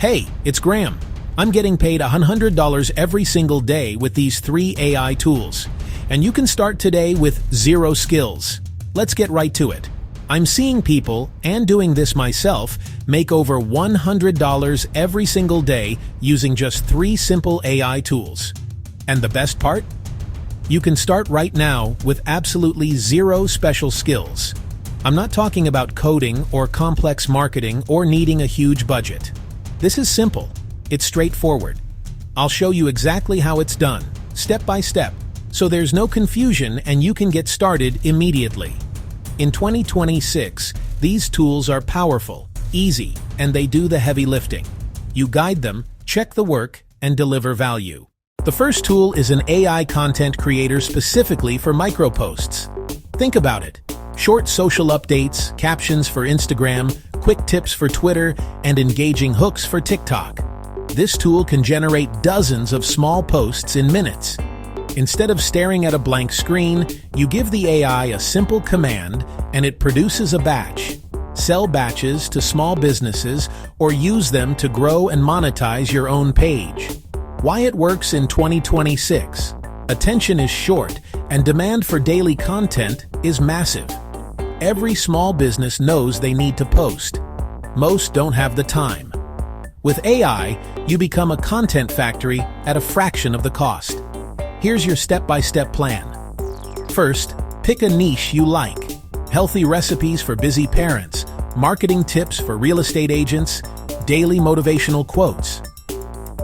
Hey, it's Graham. I'm getting paid $100 every single day with these 3 AI tools. And you can start today with 0 skills. Let's get right to it. I'm seeing people, and doing this myself, make over $100 every single day using just 3 simple AI tools. And the best part? You can start right now with absolutely 0 special skills. I'm not talking about coding or complex marketing or needing a huge budget. This is simple. It's straightforward. I'll show you exactly how it's done, step by step, so there's no confusion and you can get started immediately. In 2026, these tools are powerful, easy, and they do the heavy lifting. You guide them, check the work, and deliver value. The first tool is an AI content creator specifically for microposts. Think about it. Short social updates, captions for Instagram, quick tips for Twitter, and engaging hooks for TikTok. This tool can generate dozens of small posts in minutes. Instead of staring at a blank screen, you give the AI a simple command and it produces a batch. Sell batches to small businesses or use them to grow and monetize your own page. Why it works in 2026? Attention is short and demand for daily content is massive. Every small business knows they need to post. Most don't have the time. With AI, you become a content factory at a fraction of the cost. Here's your step-by-step plan. First, pick a niche you like. Healthy recipes for busy parents, marketing tips for real estate agents, daily motivational quotes.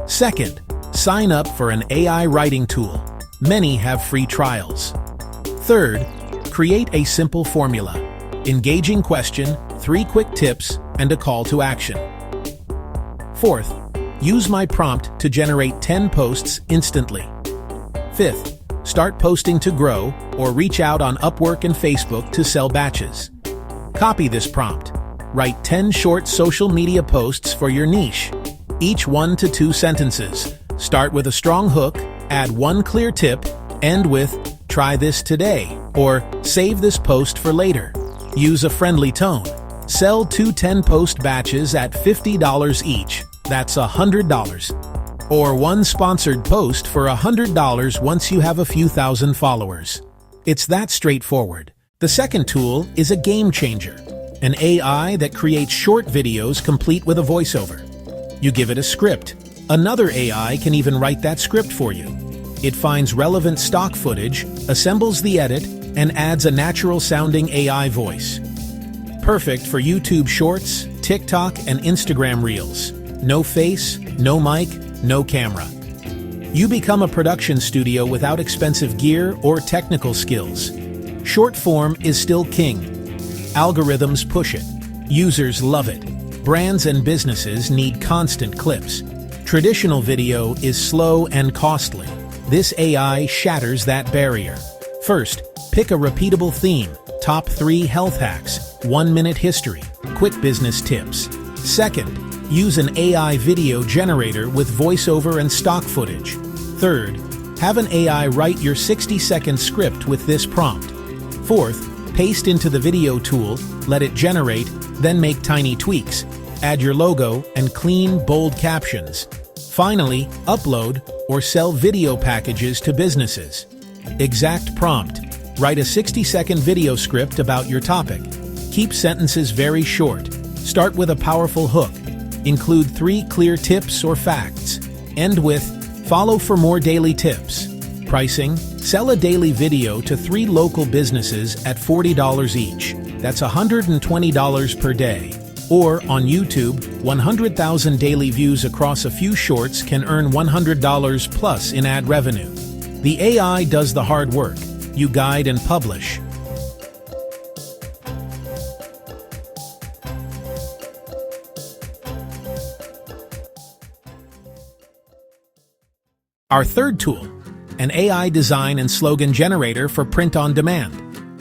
Second, sign up for an AI writing tool. Many have free trials. Third, create a simple formula. Engaging question, 3 quick tips, and a call to action. Fourth, use my prompt to generate 10 posts instantly. Fifth, start posting to grow or reach out on Upwork and Facebook to sell batches. Copy this prompt. Write 10 short social media posts for your niche, each 1 to 2 sentences. Start with a strong hook, add 1 clear tip, end with "try this today" or "save this post for later." Use a friendly tone. Sell 2 10-post batches at $50 each. That's $100. Or 1 sponsored post for $100 once you have a few thousand followers. It's that straightforward. The second tool is a game changer, an AI that creates short videos complete with a voiceover. You give it a script. Another AI can even write that script for you. It finds relevant stock footage, assembles the edit, and adds a natural-sounding AI voice. Perfect for YouTube Shorts, TikTok, and Instagram Reels. No face, no mic, no camera. You become a production studio without expensive gear or technical skills. Short form is still king. Algorithms push it. Users love it. Brands and businesses need constant clips. Traditional video is slow and costly. This AI shatters that barrier. First, pick a repeatable theme. Top 3 health hacks, 1-minute history, quick business tips. Second, use an AI video generator with voiceover and stock footage. Third, have an AI write your 60-second script with this prompt. Fourth, paste into the video tool, let it generate, then make tiny tweaks. Add your logo and clean, bold captions. Finally, upload or sell video packages to businesses. Exact prompt. Write a 60-second video script about your topic. Keep sentences very short. Start with a powerful hook. Include 3 clear tips or facts. End with, "follow for more daily tips." Pricing: sell a daily video to 3 local businesses at $40 each. That's $120 per day. Or on YouTube, 100,000 daily views across a few shorts can earn $100 plus in ad revenue. The AI does the hard work. You guide and publish. Our third tool, an AI design and slogan generator for print on demand.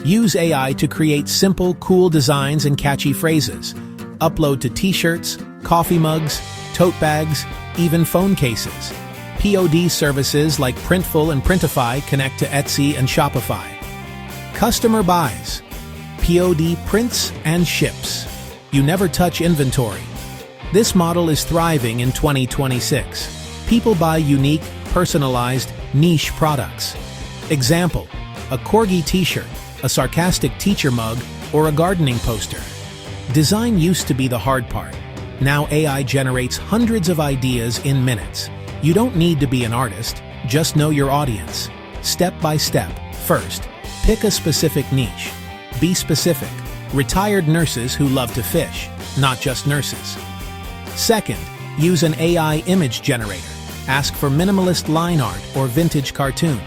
Use AI to create simple, cool designs and catchy phrases. Upload to t-shirts, coffee mugs, tote bags, even phone cases. POD services like Printful and Printify connect to Etsy and Shopify. Customer buys. POD prints and ships. You never touch inventory. This model is thriving in 2026. People buy unique, personalized, niche products. Example, a corgi t-shirt, a sarcastic teacher mug, or a gardening poster. Design used to be the hard part. Now AI generates hundreds of ideas in minutes. You don't need to be an artist, just know your audience. Step by step. First, pick a specific niche. Be specific. Retired nurses who love to fish, not just nurses. Second, use an AI image generator. Ask for minimalist line art or vintage cartoon.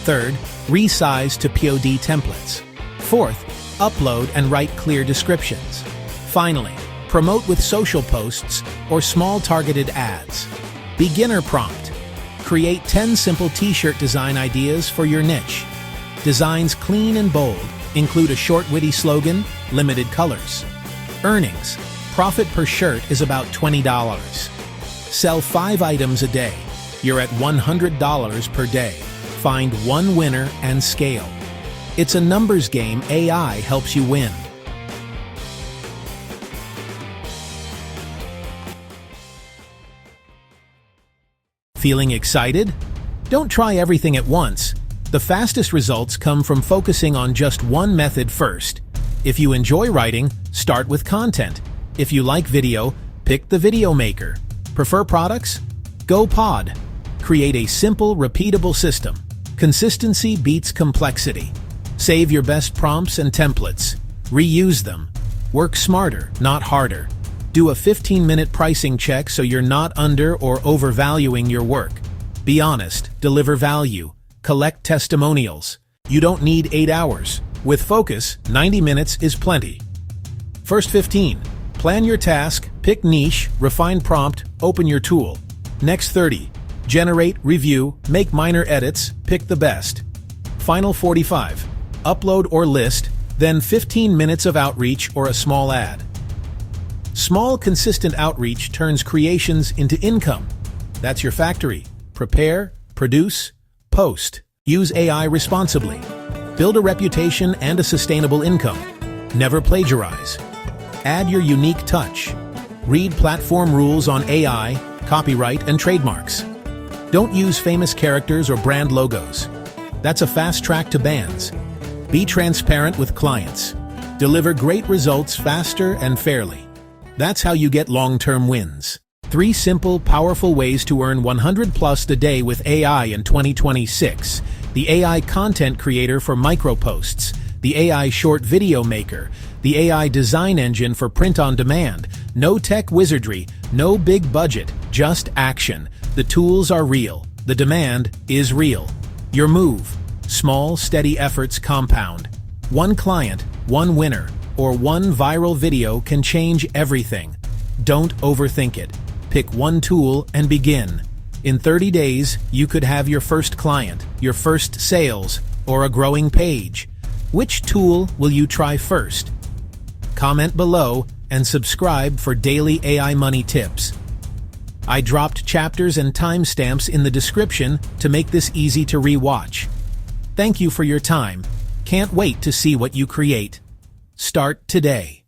Third, resize to POD templates. Fourth, upload and write clear descriptions. Finally, promote with social posts or small targeted ads. Beginner prompt. Create 10 simple t-shirt design ideas for your niche. Designs clean and bold. Include a short witty slogan, limited colors. Earnings. Profit per shirt is about $20. Sell 5 items a day. You're at $100 per day. Find one winner and scale. It's a numbers game. AI helps you win. Feeling excited? Don't try everything at once. The fastest results come from focusing on just one method first. If you enjoy writing, start with content. If you like video, pick the video maker. Prefer products? Go Pod. Create a simple, repeatable system. Consistency beats complexity. Save your best prompts and templates. Reuse them. Work smarter, not harder. Do a 15-minute pricing check so you're not under or overvaluing your work. Be honest, deliver value. Collect testimonials. You don't need 8 hours. With focus, 90 minutes is plenty. First 15. Plan your task, pick niche, refine prompt, open your tool. Next 30. Generate, review, make minor edits, pick the best. Final 45. Upload or list, then 15 minutes of outreach or a small ad. Small, consistent outreach turns creations into income. That's your factory. Prepare, produce, post. Use AI responsibly. Build a reputation and a sustainable income. Never plagiarize. Add your unique touch. Read platform rules on AI, copyright, and trademarks. Don't use famous characters or brand logos. That's a fast track to bans. Be transparent with clients. Deliver great results faster and fairly. That's how you get long-term wins. 3 simple, powerful ways to earn 100+ a day with AI in 2026. The AI content creator for microposts. The AI short video maker. The AI design engine for print on demand. No tech wizardry, no big budget, just action. The tools are real. The demand is real. Your move. Small, steady efforts compound. One client, one winner, or one viral video can change everything. Don't overthink it. Pick one tool and begin. In 30 days, you could have your first client, your first sales, or a growing page. Which tool will you try first? Comment below and subscribe for daily AI money tips. I dropped chapters and timestamps in the description to make this easy to re-watch. Thank you for your time. Can't wait to see what you create. Start today.